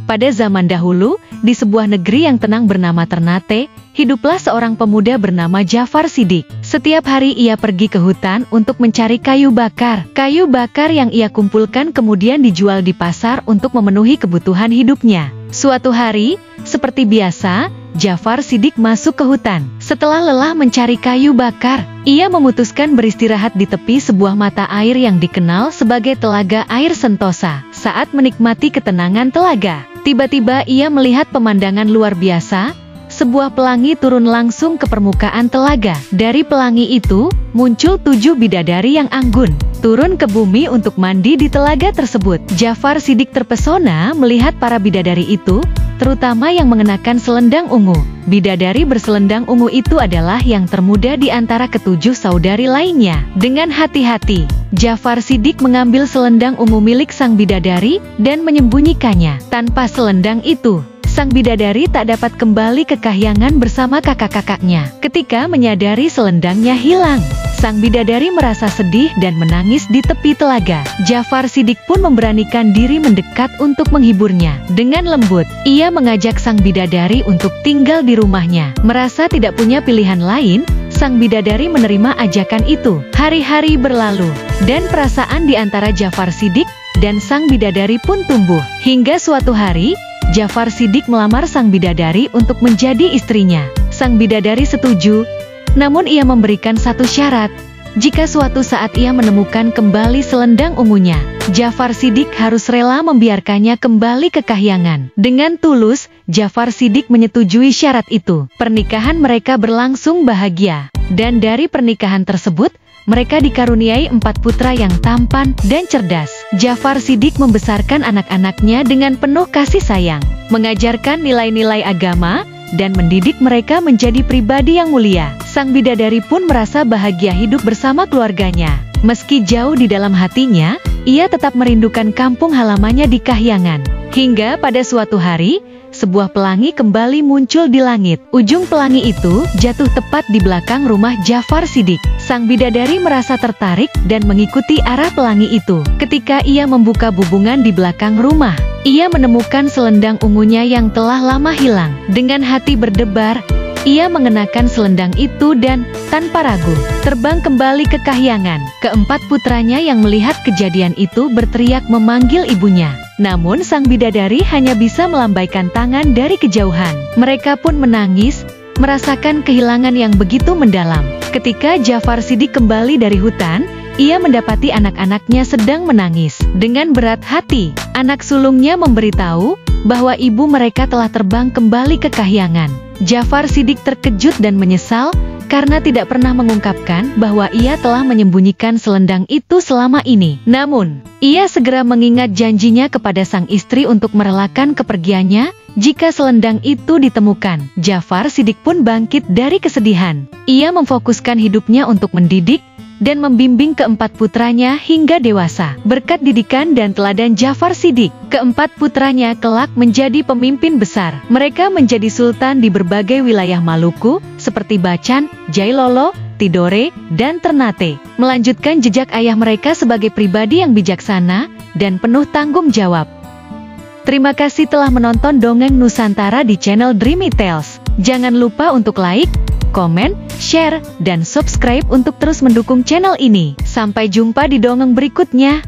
Pada zaman dahulu, di sebuah negeri yang tenang bernama Ternate, hiduplah seorang pemuda bernama Jafar Shiddiq. Setiap hari ia pergi ke hutan untuk mencari kayu bakar. Kayu bakar yang ia kumpulkan kemudian dijual di pasar untuk memenuhi kebutuhan hidupnya. Suatu hari, seperti biasa, Jafar Shiddiq masuk ke hutan. Setelah lelah mencari kayu bakar, ia memutuskan beristirahat di tepi sebuah mata air yang dikenal sebagai Telaga Air Sentosa. Saat menikmati ketenangan telaga, tiba-tiba ia melihat pemandangan luar biasa. Sebuah pelangi turun langsung ke permukaan telaga. Dari pelangi itu, muncul 7 bidadari yang anggun, turun ke bumi untuk mandi di telaga tersebut. Jafar Shiddiq terpesona melihat para bidadari itu, terutama yang mengenakan selendang ungu. Bidadari berselendang ungu itu adalah yang termuda di antara ke-7 saudari lainnya. Dengan hati-hati, Jafar Shiddiq mengambil selendang ungu milik sang bidadari dan menyembunyikannya. Tanpa selendang itu, sang bidadari tak dapat kembali ke kahyangan bersama kakak-kakaknya. Ketika menyadari selendangnya hilang, sang bidadari merasa sedih dan menangis di tepi telaga. Jafar Shiddiq pun memberanikan diri mendekat untuk menghiburnya. Dengan lembut, ia mengajak sang bidadari untuk tinggal di rumahnya. Merasa tidak punya pilihan lain, sang bidadari menerima ajakan itu. Hari-hari berlalu, dan perasaan di antara Jafar Shiddiq dan sang bidadari pun tumbuh. Hingga suatu hari, Jafar Shiddiq melamar sang bidadari untuk menjadi istrinya. Sang bidadari setuju, namun ia memberikan satu syarat. Jika suatu saat ia menemukan kembali selendang ungunya, Jafar Shiddiq harus rela membiarkannya kembali ke kahyangan. Dengan tulus, Jafar Shiddiq menyetujui syarat itu. Pernikahan mereka berlangsung bahagia, dan dari pernikahan tersebut, mereka dikaruniai 4 putra yang tampan dan cerdas. Jafar Shiddiq membesarkan anak-anaknya dengan penuh kasih sayang, mengajarkan nilai-nilai agama, dan mendidik mereka menjadi pribadi yang mulia. Sang bidadari pun merasa bahagia hidup bersama keluarganya. Meski jauh di dalam hatinya, ia tetap merindukan kampung halamannya di kahyangan. Hingga pada suatu hari, sebuah pelangi kembali muncul di langit. Ujung pelangi itu jatuh tepat di belakang rumah Jafar Shiddiq. Sang bidadari merasa tertarik dan mengikuti arah pelangi itu. Ketika ia membuka bubungan di belakang rumah, ia menemukan selendang ungunya yang telah lama hilang. Dengan hati berdebar, ia mengenakan selendang itu dan, tanpa ragu, terbang kembali ke kahyangan. Keempat putranya yang melihat kejadian itu berteriak memanggil ibunya. Namun sang bidadari hanya bisa melambaikan tangan dari kejauhan. Mereka pun menangis, merasakan kehilangan yang begitu mendalam. Ketika Jafar Shiddiq kembali dari hutan, ia mendapati anak-anaknya sedang menangis. Dengan berat hati, anak sulungnya memberitahu bahwa ibu mereka telah terbang kembali ke kahyangan. Jafar Shiddiq terkejut dan menyesal karena tidak pernah mengungkapkan bahwa ia telah menyembunyikan selendang itu selama ini. Namun, ia segera mengingat janjinya kepada sang istri untuk merelakan kepergiannya jika selendang itu ditemukan. Jafar Shiddiq pun bangkit dari kesedihan. Ia memfokuskan hidupnya untuk mendidik dan membimbing keempat putranya hingga dewasa. Berkat didikan dan teladan Jafar Shiddiq, keempat putranya kelak menjadi pemimpin besar. Mereka menjadi sultan di berbagai wilayah Maluku, seperti Bacan, Jailolo, Tidore, dan Ternate. Melanjutkan jejak ayah mereka sebagai pribadi yang bijaksana dan penuh tanggung jawab. Terima kasih telah menonton Dongeng Nusantara di channel Dreamy Tales. Jangan lupa untuk like, komen, share, dan subscribe untuk terus mendukung channel ini. Sampai jumpa di dongeng berikutnya.